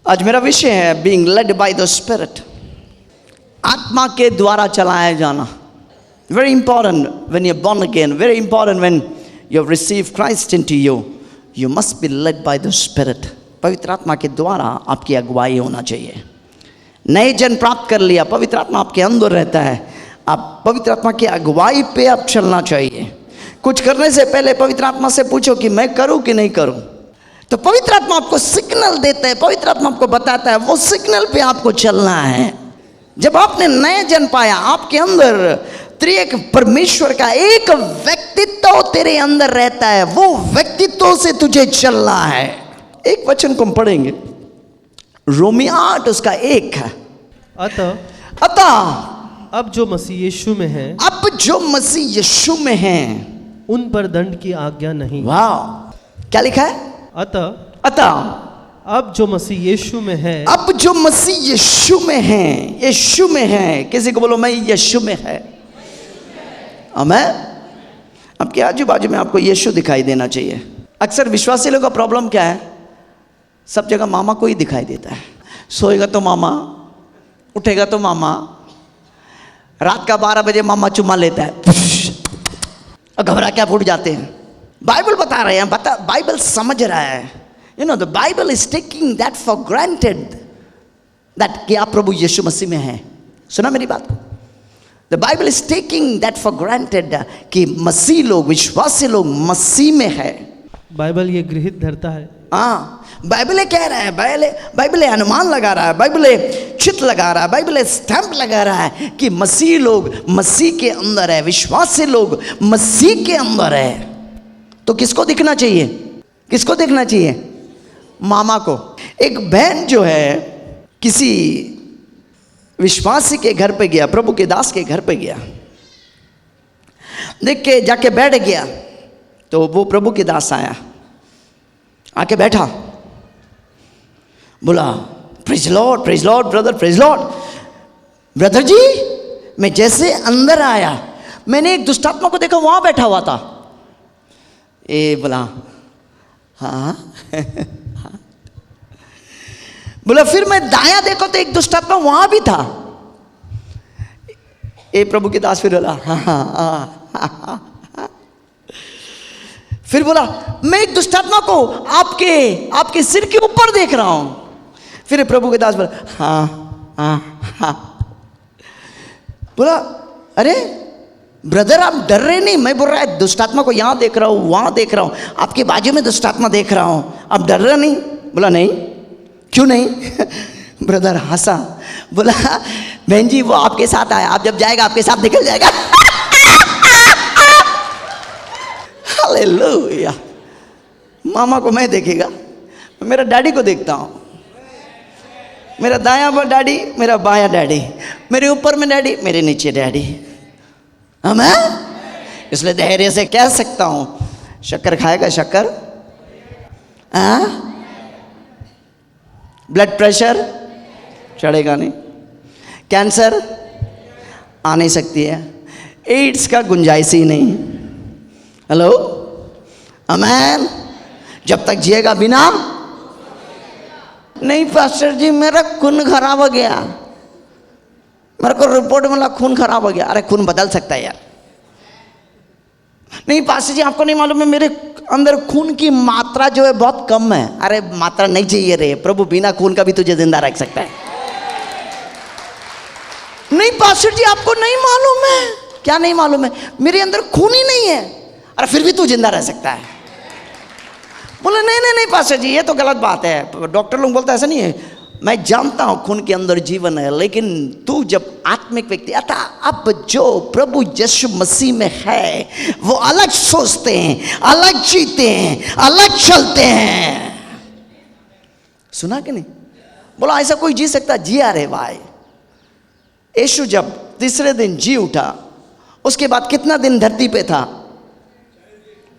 आज मेरा विषय है being led by the spirit, आत्मा के द्वारा चलाया जाना। Very important when you are born again, very important when you have received Christ into you, you must be led by the spirit. पवित्र आत्मा के द्वारा आपकी अगुवाई होना चाहिए। नए जन्म प्राप्त कर लिया, पवित्र आत्मा आपके अंदर रहता है, आप पवित्र आत्मा की अगुवाई पे आप चलना चाहिए। कुछ करने से पहले पवित्र आत्मा से पूछो कि मैं करूं कि नहीं करूं। तो पवित्र आत्मा आपको सिग्नल देता है, पवित्र आत्मा आपको बताता है, वो सिग्नल पे आपको चलना है। जब आपने नया जन्म पाया, आपके अंदर त्रिएक परमेश्वर का एक व्यक्तित्व तेरे अंदर रहता है, वो व्यक्तित्व से तुझे चलना है। एक वचन को हम पढ़ेंगे, रोमी 8 उसका 1 है। अतः अब जो मसीह यीशु में है, अब जो मसीह यीशु में हैं, उन पर दंड की आज्ञा नहीं। वाह, क्या लिखा है? अतः अब जो मसीह यीशु में है, अब जो मसीह यीशु में है, यीशु में है। किसी को बोलो मैं यीशु में है। आमीन। आपके आजू बाजू में आपको यीशु दिखाई देना चाहिए। अक्सर विश्वासी लोगों का प्रॉब्लम क्या है, सब जगह मामा को ही दिखाई देता है। सोएगा तो मामा, उठेगा तो मामा, रात का 12 बजे मामा चुम्मा लेता है और घबरा क्या फूट जाते हैं। बाइबल बता रहे हैं, बाइबल समझ रहा है। You know the Bible is taking that for granted that कि आप प्रभु यीशु मसीह में हैं। सुना मेरी बात? The Bible is taking that for granted कि मसीह लोग, विश्वासी लोग मसीह में है। बाइबल ये गृहीत धरता है। हाँ, बाइबल कह रहा है, बाइबल अनुमान लगा रहा है, बाइबल चित लगा रहा है, बाइबल स्टैंप लगा रहा है कि मसीह लोग मसीह के अंदर है, विश्वासी लोग मसीह के अंदर है। तो किसको दिखना चाहिए? किसको देखना चाहिए? मामा को। एक बहन जो है किसी विश्वासी के घर पे गया, प्रभु के दास के घर पे गया, देख के जाके बैठ गया। तो वो प्रभु के दास आया, आके बैठा, बोला praise lord brother, praise lord brother ji. मैं जैसे अंदर आया, मैंने एक दुष्टात्मा को देखा, वहां बैठा हुआ था। ए बोला हाँ बोला फिर मैं दाया देखो तो एक दुष्टात्मा वहां भी था। ए प्रभु के दास फिर बोला हाँ। फिर बोला मैं एक दुष्टात्मा को आपके सिर के ऊपर देख रहा हूं। फिर प्रभु के दास बोला हाँ। बोला अरे ब्रदर आप डर रहे नहीं? मैं बोल रहा है दुष्टात्मा को यहां देख रहा हूं, वहां देख रहा हूं, आपके बाजू में दुष्टात्मा देख रहा हूं, आप डर रहे नहीं? बोला नहीं। क्यों नहीं? ब्रदर हंसा, बोला बहन जी वो आपके साथ आया, आप जब जाएगा आपके साथ निकल जाएगा। हालेलुया। मामा को मैं देखेगा, मेरा डैडी को देखता हूं, मेरा दायां पर डैडी, मेरा बायां डैडी, मेरे ऊपर में डैडी, मेरे नीचे डैडी। हमें इसलिए धैर्य से कह सकता हूं, शक्कर खाएगा शक्कर, ब्लड प्रेशर चढ़ेगा नहीं, कैंसर आ नहीं सकती है, एड्स का गुंजाइश ही नहीं। हेलो आमेन। जब तक जिएगा बिना नहीं पास्टर जी मेरा खून खराब हो गया, मेरे को रिपोर्ट मिला खून खराब हो गया। अरे खून बदल सकता है यार। नहीं पास्टर जी आपको नहीं मालूम है मेरे अंदर खून की मात्रा जो है बहुत कम है। अरे मात्रा नहीं चाहिए रे, प्रभु बिना खून का भी तुझे जिंदा रख सकता है। नहीं पास्टर जी आपको नहीं मालूम है। क्या नहीं मालूम है? मेरे अंदर खून ही नहीं है। अरे फिर भी तू जिंदा रह सकता है। बोले नहीं पास्टर जी ये तो गलत बात है, डॉक्टर लोग बोलते हैं ऐसा नहीं है। मैं जानता हूं खून के अंदर जीवन है, लेकिन तू जब आत्मिक व्यक्ति आता, अब जो प्रभु यीशु मसीह में है वो अलग सोचते हैं, अलग जीते हैं, अलग चलते हैं। सुना कि नहीं? बोला ऐसा कोई जी सकता? जिया रे भाई। यीशु जब तीसरे दिन जी उठा, उसके बाद कितना दिन धरती पे था?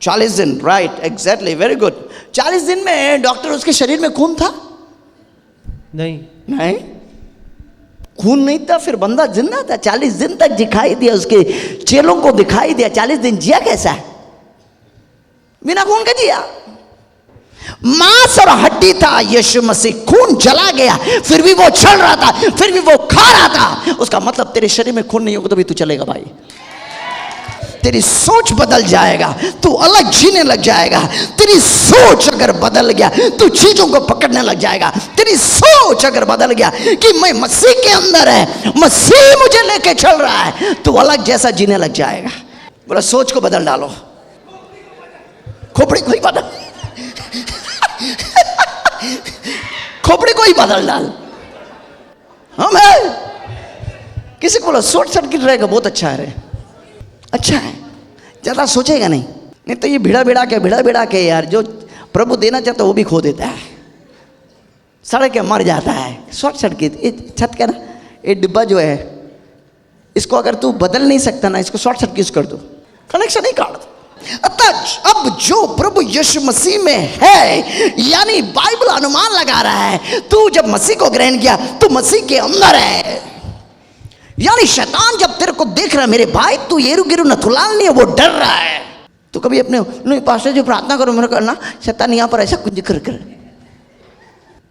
40 दिन। Right, exactly, very good. 40 दिन में डॉक्टर उसके शरीर में खून था? नहीं, खून नहीं था, फिर बंदा जिंदा था। 40 दिन तक दिखाई दिया, उसके चेलों को दिखाई दिया। 40 दिन जिया कैसा है? बिना खून के जिया। मांस और हड्डी था यीशु मसीह, खून जला गया फिर भी वो चल रहा था, फिर भी वो खा रहा था। उसका मतलब तेरे शरीर में खून नहीं होगा तो भी तू चलेगा भाई। तेरी सोच बदल जाएगा, तू अलग जीने लग जाएगा। तेरी सोच अगर बदल गया तू चीजों को पकड़ने लग जाएगा। तेरी सोच अगर बदल गया कि मैं मसीह के अंदर है, मसीह मुझे लेके चल रहा है, तू अलग जैसा जीने लग जाएगा। बोला सोच को बदल डालो, खोपड़ी को ही बदल खोपड़ी को ही बदल डाल। हम है किसी को बोला शॉर्ट सर्किट रहेगा, बहुत अच्छा है रे, अच्छा है, ज़्यादा सोचेगा नहीं तो ये भिड़ा के यार जो प्रभु देना चाहता है वो भी खो देता है, सड़क के मर जाता है। शॉर्ट सर्किट, ये छत का ना ये डिब्बा जो है इसको अगर तू बदल नहीं सकता ना, इसको शॉर्ट सर्किट कर दो, कनेक्शन ही काट दो। अतः अब जो प्रभु यीशु मसीह में है, यानी बाइबल अनुमान लगा रहा है तू जब मसीह को ग्रहण किया तू मसीह के अंदर है। यानी शैतान जब तेरे को देख रहा है मेरे भाई तू येरू गिरू नथुलाल नहीं है, वो डर रहा है। तो कभी अपने नहीं पास्टर जो प्रार्थना करो मेरे करना, शैतान यहाँ पर ऐसा कुछ जिक्र कर,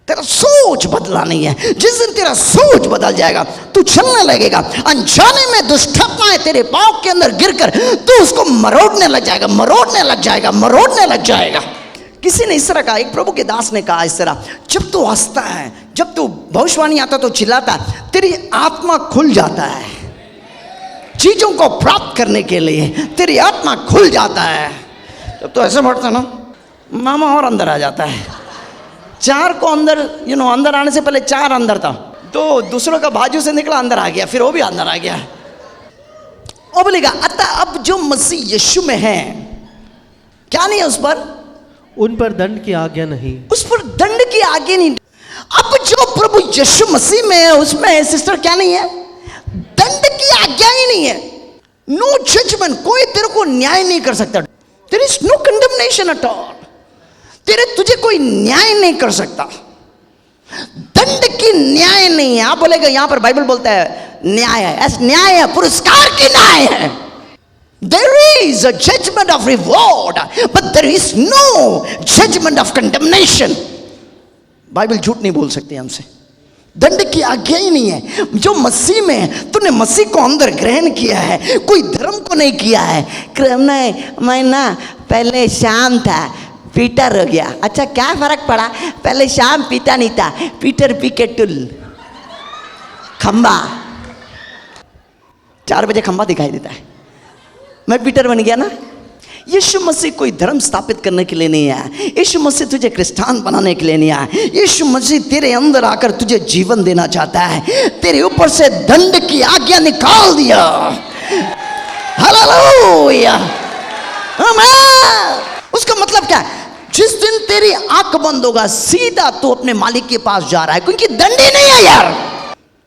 तेरा सोच बदला नहीं है। जिस दिन तेरा सोच बदल जाएगा तू चलने लगेगा, अनजाने में दुष्टात्माएं तेरे पांव के अंदर गिरकर तू उसको मरोड़ने लग जाएगा। किसी ने इस तरह कहा, एक प्रभु के दास ने कहा इस तरह, जब तू हंसता है, जब तू भविष्यवाणी आता तो चिल्लाता है, तेरी आत्मा खुल जाता है चीजों को प्राप्त करने के लिए, तेरी आत्मा खुल जाता है। जब तो ऐसे बढ़ता ना मामा और अंदर आ जाता है। चार को अंदर अंदर आने से पहले चार अंदर था, तो दूसरों का बाजू से निकला अंदर आ गया, फिर वो भी अंदर आ गया। वो बोलेगा अतः अब जो मसीह यीशु में है, क्या नहीं है उस पर, उन पर दंड की आज्ञा नहीं, उस पर दंड की आज्ञा नहीं। अब जो प्रभु यीशु मसीह में है उसमें सिस्टर क्या नहीं है, दंड की आज्ञा ही नहीं है। नो जजमेंट, कोई तेरे को न्याय नहीं कर सकता। There is no condemnation at all, तुझे कोई न्याय नहीं कर सकता। दंड की न्याय नहीं है। आप बोलेगा यहां पर बाइबल बोलता है न्याय है, ऐसा न्याय है, पुरस्कार की न्याय है। There is a judgment of reward, but there is no judgment of condemnation. Bible झूठ नहीं बोल सकती हमसे, दंड की आज्ञा ही नहीं है। जो मसीह में है, तूने मसीह को अंदर ग्रहण किया है, कोई धर्म को नहीं किया है। नहीं, मैं ना पहले शाम था, पीटर हो गया। अच्छा क्या फर्क पड़ा, पहले शाम पीता नहीं था, पीटर पी के टुल, खंबा 4 बजे खंबा दिखाई देता है, मैं पीटर बन गया ना। यीशु मसीह कोई धर्म स्थापित करने के लिए नहीं आया, यीशु मसीह तुझे क्रिस्तान बनाने के लिए नहीं आया। यीशु मसीह तेरे अंदर आकर तुझे जीवन देना चाहता है, तेरे ऊपर से दंड की आज्ञा निकाल दिया। हालेलुया, आमीन। उसका मतलब क्या है, जिस दिन तेरी आंख बंद होगा सीधा तू अपने मालिक के पास जा रहा है, क्योंकि दंड ही नहीं है यार।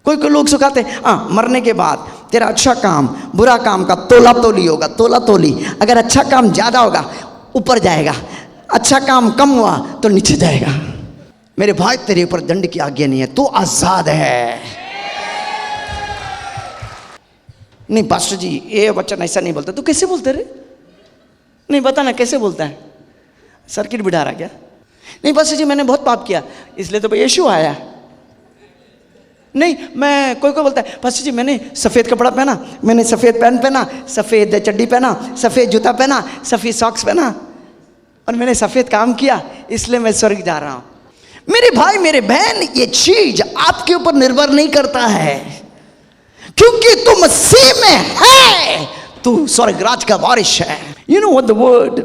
कोई लोग सुखाते मरने के बाद तेरा अच्छा काम बुरा काम का तोला तोली होगा, तोला तोली। अगर अच्छा काम ज़्यादा होगा ऊपर जाएगा, अच्छा काम कम हुआ तो नीचे जाएगा। मेरे भाई तेरे ऊपर दंड की आज्ञा नहीं है, तू आज़ाद है। नहीं पास्टर जी ये वचन ऐसा नहीं बोलता, तू कैसे बोलते रे, नहीं बता ना कैसे बोलता है, सर्किट बिठा रहा क्या? नहीं पास्टर जी मैंने बहुत पाप किया इसलिए तो यीशु आया। नहीं मैं कोई बोलता है पास्टर जी मैंने सफ़ेद कपड़ा पहना, मैंने सफ़ेद पैंट पहना, सफ़ेद चड्डी पहना, सफ़ेद जूता पहना, सफ़ेद सॉक्स पहना और मैंने सफ़ेद काम किया इसलिए मैं स्वर्ग जा रहा हूँ। मेरे भाई मेरे बहन, ये चीज आपके ऊपर निर्भर नहीं करता है, क्योंकि तू मसीह में है, तू स्वर्गराज का वारिस है। You know what the word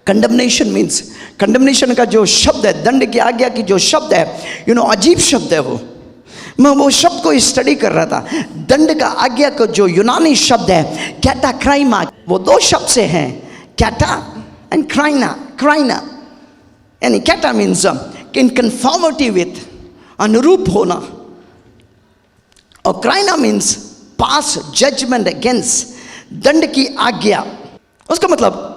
condemnation means, condemnation का जो शब्द है, दंड की आज्ञा की जो शब्द है, अजीब शब्द है वो। मैं वो शब्द को स्टडी कर रहा था। दंड का आज्ञा का जो यूनानी शब्द है कैटा क्राइमा, वो 2 शब्द से हैं, कैटा एंड क्राइना। क्राइना यानी कैटा मीन्स इन कन्फॉर्मिटी विथ, अनुरूप होना, और क्राइना मीन्स पास जजमेंट अगेंस्ट, दंड की आज्ञा। उसका मतलब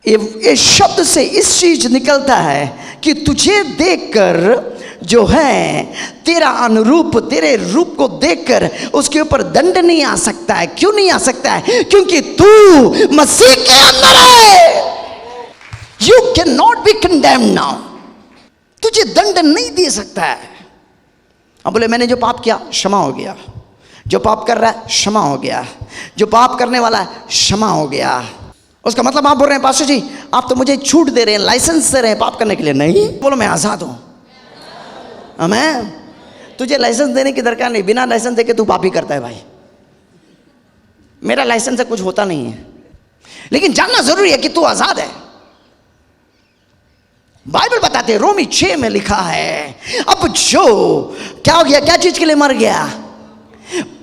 ये शब्द से इस चीज निकलता है कि तुझे देखकर जो है तेरा अनुरूप, तेरे रूप को देखकर उसके ऊपर दंड नहीं आ सकता है। क्यों नहीं आ सकता है? क्योंकि तू मसीह के अंदर है। You can not be condemned now, तुझे दंड नहीं दे सकता है। अब बोले मैंने जो पाप किया क्षमा हो गया, जो पाप कर रहा है क्षमा हो गया, जो पाप करने वाला है क्षमा हो गया। उसका मतलब आप बोल रहे हैं पास्टर जी आप तो मुझे छूट दे रहे हैं, लाइसेंस दे रहे हैं पाप करने के लिए। नहीं, बोलो मैं आजाद हूं। आमीन। तुझे लाइसेंस देने की दरकार नहीं, बिना लाइसेंस देके तू पाप ही करता है भाई। मेरा लाइसेंस से कुछ होता नहीं है, लेकिन जानना जरूरी है कि तू आजाद है। बाइबल बताते हैं, रोमी 6 में लिखा है, अब जो क्या हो गया, क्या चीज के लिए मर गया,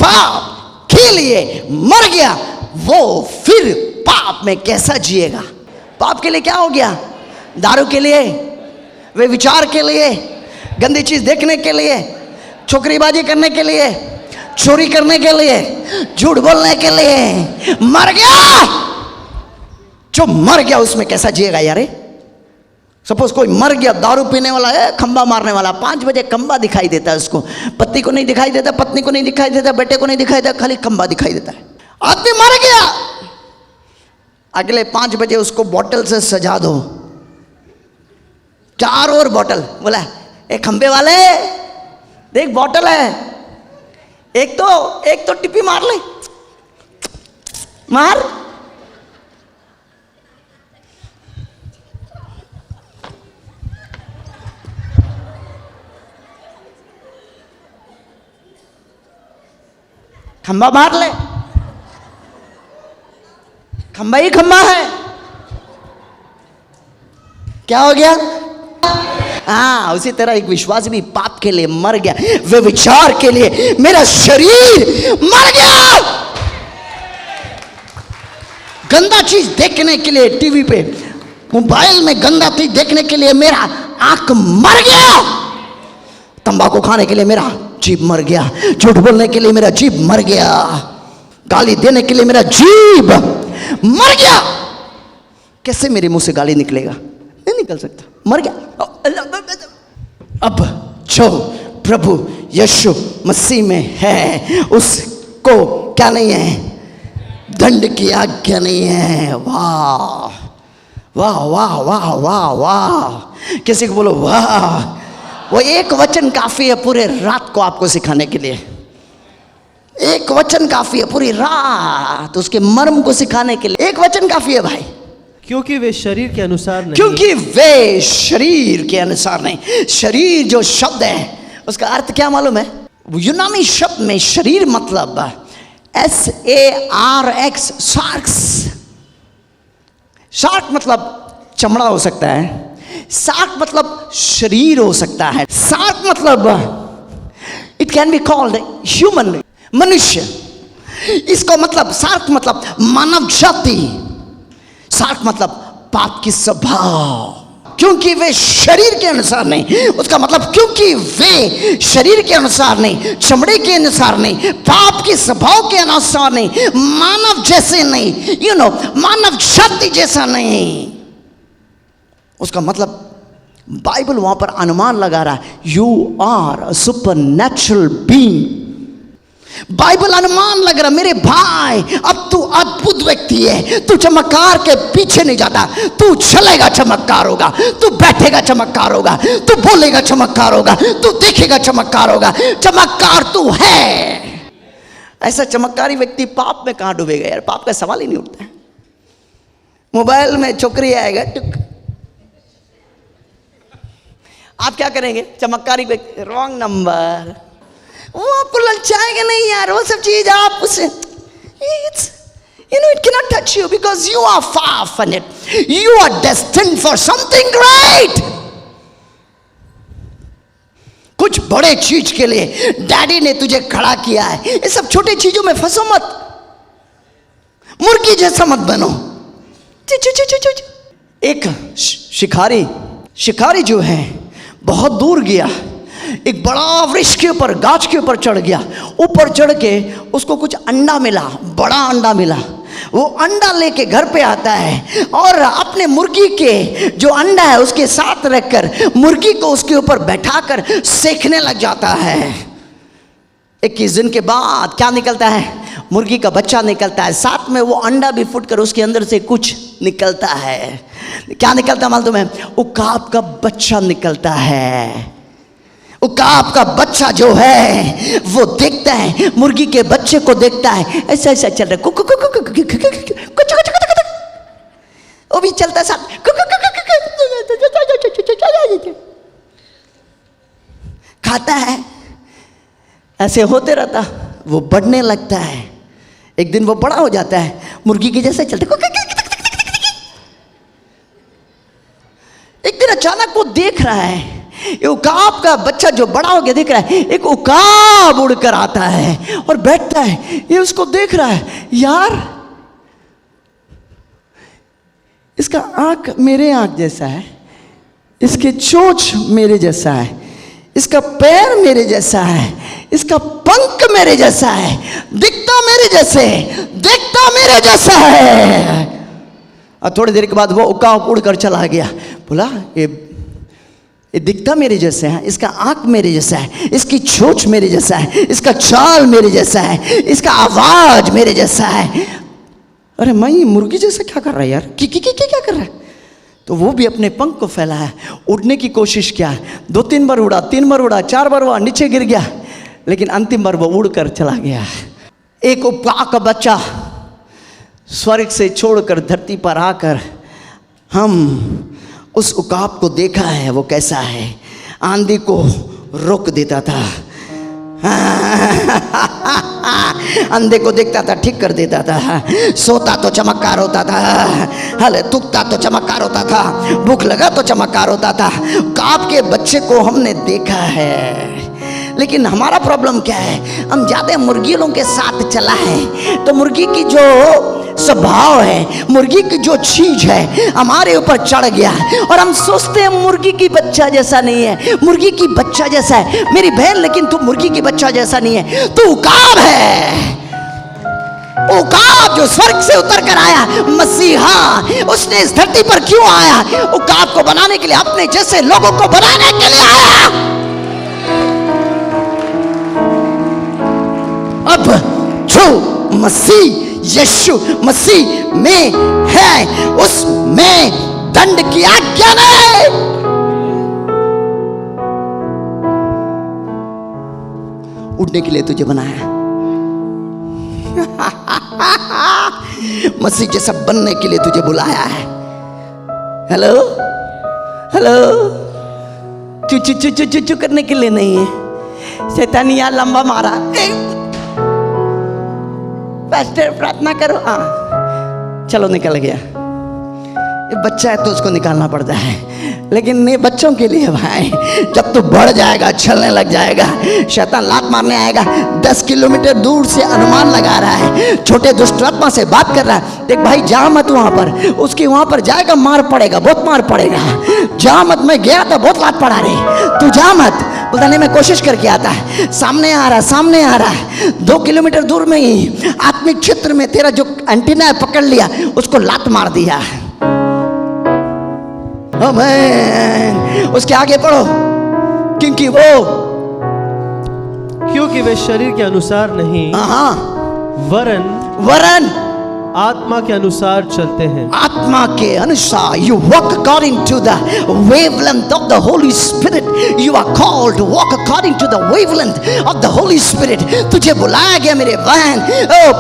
पाप के लिए मर गया, वो फिर पाप में कैसा जिएगा। पाप के लिए क्या हो गया, दारू के लिए, वे विचार के लिए, गंदी चीज देखने के लिए, छोकरीबाजी करने के लिए, चोरी करने के लिए, झूठ बोलने के लिए मर गया। जो मर गया उसमें कैसा जिएगा यार। सपोज कोई मर गया, दारू पीने वाला है, खंबा मारने वाला, 5 बजे खंबा दिखाई देता है उसको, पति को नहीं दिखाई देता, पत्नी को नहीं दिखाई देता, बेटे को नहीं दिखाई देता, खाली खंबा दिखाई देता है। आदमी मर गया, अगले 5 बजे उसको बोतल से सजा दो, 4 और बोतल। बोला एक खंबे वाले देख बोतल है, एक तो टिप्पी मार ले, मार। खंबा मार ले, खंबा ही खंबा है। क्या हो गया? हाँ, उसी तरह एक विश्वास भी पाप के लिए मर गया, वे विचार के लिए मेरा शरीर मर गया। गंदा चीज देखने के लिए टीवी पे, मोबाइल में गंदा चीज देखने के लिए मेरा आंख मर गया। तंबाकू खाने के लिए मेरा जीभ मर गया, झूठ बोलने के लिए मेरा जीभ मर गया, गाली देने के लिए मेरा जीभ मर गया। कैसे मेरे मुंह से गाली निकलेगा? नहीं निकल सकता, मर गया। अब जो प्रभु यीशु मसीह में है उसको क्या नहीं है, दंड की आज्ञा नहीं है। वाह वाह वाह वाह वाह वाह, किसी को बोलो वाह। वो एक वचन काफी है पूरे रात को आपको सिखाने के लिए, एक वचन काफी है पूरी रात उसके मर्म को सिखाने के लिए, एक वचन काफी है भाई। क्योंकि वे शरीर के अनुसार नहीं, क्योंकि वे शरीर के अनुसार नहीं। शरीर जो शब्द है उसका अर्थ क्या मालूम है? यूनानी शब्द में शरीर मतलब SARX, सार्क्स। सार्क मतलब चमड़ा हो सकता है, सार्क मतलब शरीर हो सकता है, सार्क मतलब it can be called human, मनुष्य। इसको मतलब सार्क मतलब मानव जाति, सार्क मतलब पाप की स्वभाव। क्योंकि वे शरीर के अनुसार नहीं, उसका मतलब क्योंकि वे शरीर के अनुसार नहीं, चमड़े के अनुसार नहीं, पाप के स्वभाव के अनुसार नहीं, मानव जैसे नहीं, मानव जाति जैसा नहीं। उसका मतलब बाइबल वहां पर अनुमान लगा रहा है, you are a supernatural being. Bible अनुमान लग रहा, मेरे भाई अब तू अद्भुत व्यक्ति है, तू चमत्कार के पीछे नहीं जाता, तू चलेगा चमत्कार होगा, तू बैठेगा चमत्कार होगा, तू बोलेगा चमत्कार होगा, तू देखेगा चमत्कार होगा, चमत्कार तू है। ऐसा चमत्कारी व्यक्ति पाप में कहां डूबेगा यार? पाप का सवाल ही नहीं उठता। मोबाइल में छोकरी आएगा, आप क्या करेंगे? चमत्कारी व्यक्ति, रॉन्ग नंबर, वो आपको ललचाएगा नहीं यार, वो सब चीज आप उसे it cannot touch you because you are far from it. You are destined for something great. कुछ बड़े चीज के लिए डैडी ने तुझे खड़ा किया है। ये सब छोटी चीजों में फंसो मत, मुर्गी जैसा मत बनो। एक शिकारी जो है बहुत दूर गया, एक बड़ा वृक्ष के ऊपर, गाछ के ऊपर चढ़ गया। ऊपर चढ़ के उसको कुछ अंडा मिला, बड़ा अंडा मिला। वो अंडा लेके घर पे आता है और अपने मुर्गी के जो अंडा है उसके साथ रखकर मुर्गी को उसके ऊपर बैठाकर सेकने लग जाता है। 21 दिन के बाद क्या निकलता है? मुर्गी का बच्चा निकलता है, साथ में वो अंडा भी फूटकर उसके अंदर से कुछ निकलता है। क्या निकलता मालूम है? उकाब का बच्चा निकलता है। उकाब का बच्चा जो है वो देखता है, मुर्गी के बच्चे को देखता है, ऐसा ऐसा चल रहा है, वो भी चलता साथ, खाता है, ऐसे होते रहता, वो बढ़ने लगता है। एक दिन वो बड़ा हो जाता है, मुर्गी के जैसे चलता। एक दिन अचानक वो देख रहा है, ये उकाब का बच्चा जो बड़ा हो गया देख रहा है, एक उकाब उड़कर आता है और बैठता है। ये उसको देख रहा है, यार इसका आंख मेरे आंख जैसा है, इसके चोंच मेरे जैसा है, इसका पैर मेरे जैसा है, इसका पंख मेरे जैसा है, दिखता मेरे जैसे, देखता मेरे जैसा है। और थोड़ी देर के बाद वो उकाब उड़कर चला गया। बोला ये दिखता मेरे जैसे है, इसका आंख मेरे जैसा है, इसकी चोंच मेरे जैसा है, इसका चाल मेरे जैसा है, इसका आवाज मेरे जैसा है। अरे मैं मुर्गी जैसा क्या कर रहा है यार, की क्या कर रहा है? तो वो भी अपने पंख को फैलाया, उड़ने की कोशिश किया। 2-3 बार उड़ा, 3 बार उड़ा, 4 बार हुआ, नीचे गिर गया, लेकिन अंतिम बार वो उड़कर चला गया। एक उकाब का बच्चा स्वर्ग से छोड़कर धरती पर आकर हम उस उकाब को देखा है, वो कैसा है। आंधी को रोक देता था, अंधे को देखता था, ठीक कर देता था, सोता तो चमत्कार होता था, हले थूकता तो चमत्कार होता था, भूख लगा तो चमत्कार होता था। उकाब के बच्चे को हमने देखा है, लेकिन हमारा प्रॉब्लम क्या है? हम ज्यादा मुर्गियों के साथ चला है, तो मुर्गी की जो स्वभाव है, मुर्गी की जो चीज है हमारे ऊपर चढ़ गया और हम सोचते हैं मुर्गी की बच्चा जैसा नहीं है, मुर्गी की बच्चा जैसा है मेरी बहन, लेकिन तू मुर्गी की बच्चा जैसा नहीं है, तू उकाब है। उकाब जो स्वर्ग से उतर कर आया, मसीहा, उसने इस धरती पर क्यों आया? उकाब को बनाने के लिए, अपने जैसे लोगों को बनाने के लिए आया। अब जो मसीह यीशु मसीह में है, उसमें दंड की आज्ञा नहीं। उड़ने के लिए तुझे बनाया, मसीह जैसा बनने के लिए तुझे बुलाया है। हेलो हेलो, चू करने के लिए नहीं है। शैतानिया लंबा मारा, पास्टर प्रार्थना करो, हाँ चलो निकल गया। ये बच्चा है तो उसको निकालना पड़ता है, लेकिन ये बच्चों के लिए भाई, जब तू बढ़ जाएगा, चलने लग जाएगा, शैतान लात मारने आएगा। 10 किलोमीटर दूर से अनुमान लगा रहा है, छोटे दुष्ट आत्मा से बात कर रहा है, देख भाई जा मत वहां पर, उसकी वहां पर जाएगा मार पड़ेगा, बहुत मार पड़ेगा, जा मत। मैं गया था, बहुत लात पड़ा रही, तू जा मत। बोलता नहीं मैं कोशिश करके आता है, सामने आ रहा, सामने आ रहा है। 2 किलोमीटर दूर में ही आत्मिक क्षेत्र में तेरा जो एंटीना है पकड़ लिया, उसको लात मार दिया। उसके आगे पढ़ो, क्योंकि वे शरीर के अनुसार नहीं, वरन आत्मा के अनुसार चलते हैं। आत्मा के अनुसार, you walk according to the wavelength of the Holy Spirit. You are called to walk according to the wavelength of the Holy Spirit. तुझे बुलाया गया मेरे बहन,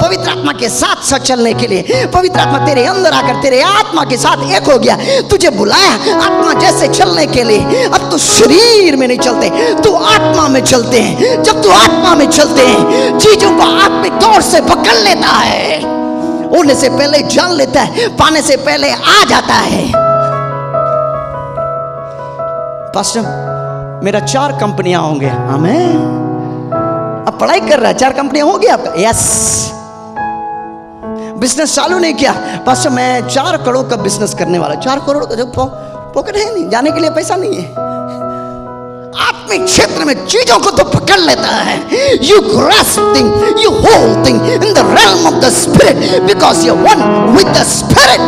पवित्र आत्मा के साथ साथ चलने के लिए। पवित्र आत्मा तेरे अंदर आकर तेरे आत्मा के साथ एक हो गया, तुझे बुलाया आत्मा जैसे चलने के लिए। अब तू शरीर में नहीं चलते, तू आत्मा में चलते हैं। जब तू आत्मा में चलते हैं, चीजों को आत्मिक तौर से पकड़ लेता है, उड़ने से पहले जान लेता है, पाने से पहले आ जाता है। पास्टर मेरा 4 कंपनियां होंगे, आमीन। अब पढ़ाई कर रहा है, 4 कंपनियां होगी आपका, यस। बिजनेस चालू नहीं किया, पास्टर मैं 4 करोड़ का बिजनेस करने वाला। 4 करोड़ का जो पॉकेट है नहीं, जाने के लिए पैसा नहीं है। आत्मिक क्षेत्र में चीजों को तो पकड़ लेता है। You grasp thing, you hold thing in the realm of the spirit because you're one with the spirit.